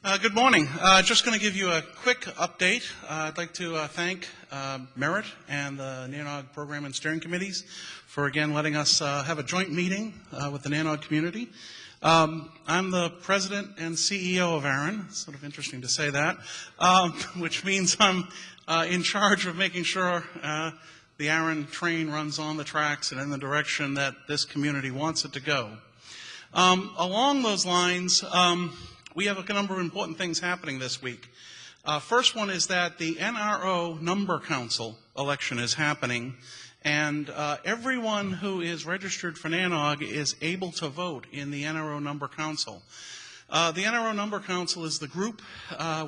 Good morning. Just going to give you a quick update. I'd like to thank Merit and the NANOG Program and Steering Committees for, again, letting us have a joint meeting with the NANOG community. I'm the president and CEO of arin. Sort of interesting to say that, which means I'm in charge of making sure the arin train runs on the tracks and in the direction that this community wants it to go. Along those lines, we have a number of important things happening this week. First one is that the NRO Number Council election is happening, and everyone who is registered for NANOG is able to vote in the NRO Number Council. The NRO Number Council is the group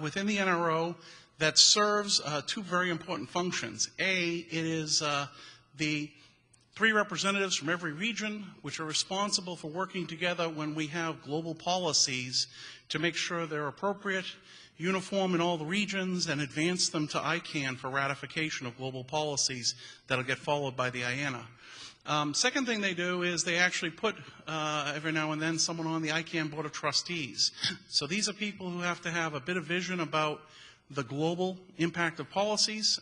within the NRO that serves two very important functions. It is the 3 representatives from every region which are responsible for working together when we have global policies to make sure they're appropriate, uniform in all the regions, and advance them to ICANN for ratification of global policies that'll get followed by the IANA. Second thing they do is they actually put, every now and then, someone on the ICANN Board of Trustees. So these are people who have to have a bit of vision about the global impact of policies,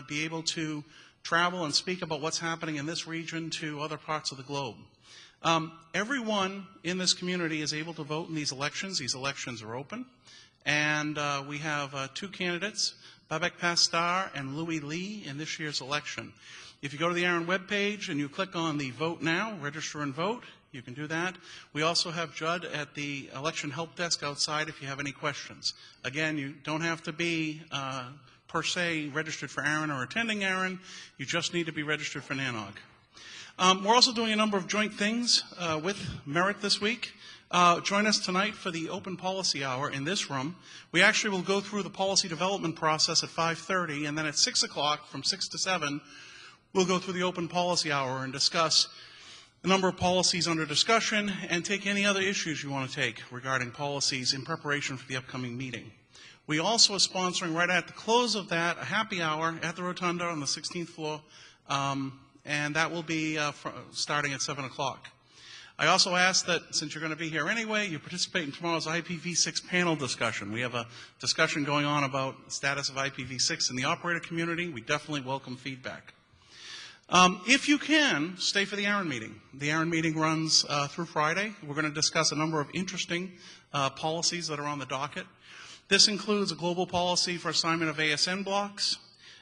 be able to travel and speak about what's happening in this region to other parts of the globe. Everyone in this community is able to vote in these elections. These elections are open. And we have 2 candidates, Babak Pastar and Louis Lee, in this year's election. If you go to the arin webpage and you click on the Vote Now, Register and Vote, you can do that. We also have Judd at the election help desk outside if you have any questions. Again, you don't have to be per se registered for arin or attending arin. You just need to be registered for NANOG. We're also doing a number of joint things with Merit this week. Join us tonight for the Open Policy Hour in this room. We actually will go through the policy development process at 5:30, and then at 6 o'clock, from 6 to 7, we'll go through the Open Policy Hour and discuss a number of policies under discussion and take any other issues you want to take regarding policies in preparation for the upcoming meeting. We also are sponsoring, right at the close of that, a happy hour at the Rotunda on the 16th floor, and that will be starting at 7 o'clock. I also ask that, since you're going to be here anyway, you participate in tomorrow's IPv6 panel discussion. We have a discussion going on about the status of IPv6 in the operator community. We definitely welcome feedback. If you can, stay for the arin meeting. The arin meeting runs through Friday. We're going to discuss a number of interesting policies that are on the docket. This includes a global policy for assignment of ASN blocks,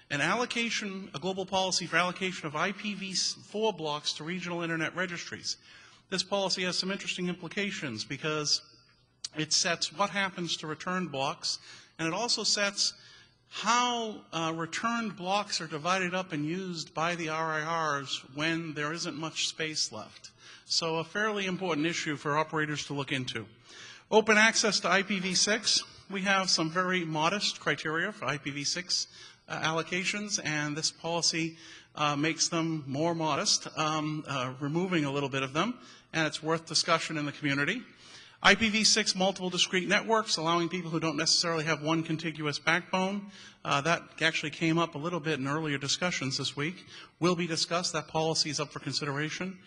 a global policy for allocation of IPv4 blocks to regional internet registries. This policy has some interesting implications because it sets what happens to returned blocks, and it also sets how returned blocks are divided up and used by the RIRs when there isn't much space left. So a fairly important issue for operators to look into. Open access to IPv6. We have some very modest criteria for IPv6 allocations, and this policy makes them more modest, removing a little bit of them, and it's worth discussion in the community. IPv6 multiple discrete networks, allowing people who don't necessarily have one contiguous backbone. That actually came up a little bit in earlier discussions this week. Will be discussed. That policy is up for consideration.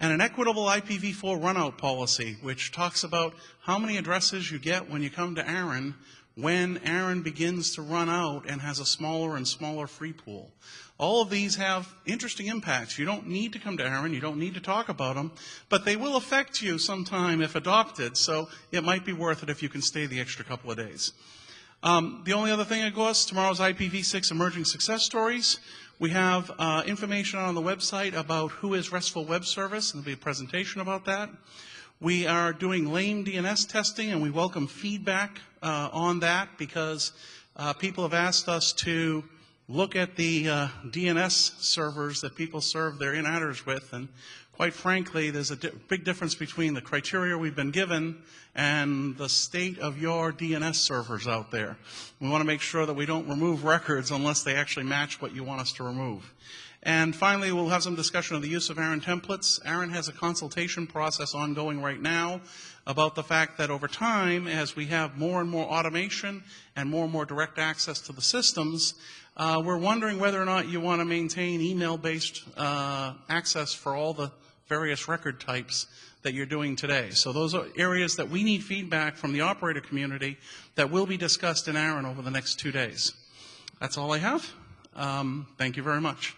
And an equitable IPv4 runout policy, which talks about how many addresses you get when you come to arin when arin begins to run out and has a smaller and smaller free pool. All of these have interesting impacts. You don't need to come to arin, you don't need to talk about them, but they will affect you sometime if adopted, so it might be worth it if you can stay the extra couple of days. The only other thing, of course, tomorrow's IPv6 Emerging Success Stories. We have information on the website about who is RESTful Web Service, and there'll be a presentation about that. We are doing lame DNS testing, and we welcome feedback on that because people have asked us to look at the DNS servers that people serve their in-adders with, and quite frankly, there's a big difference between the criteria we've been given and the state of your DNS servers out there. We want to make sure that we don't remove records unless they actually match what you want us to remove. And finally, we'll have some discussion of the use of arin templates. Arin has a consultation process ongoing right now about the fact that over time, as we have more and more automation and more direct access to the systems, we're wondering whether or not you want to maintain email-based access for all the various record types that you're doing today. So those are areas that we need feedback from the operator community that will be discussed in Arin over the next 2 days. That's all I have. Thank you very much.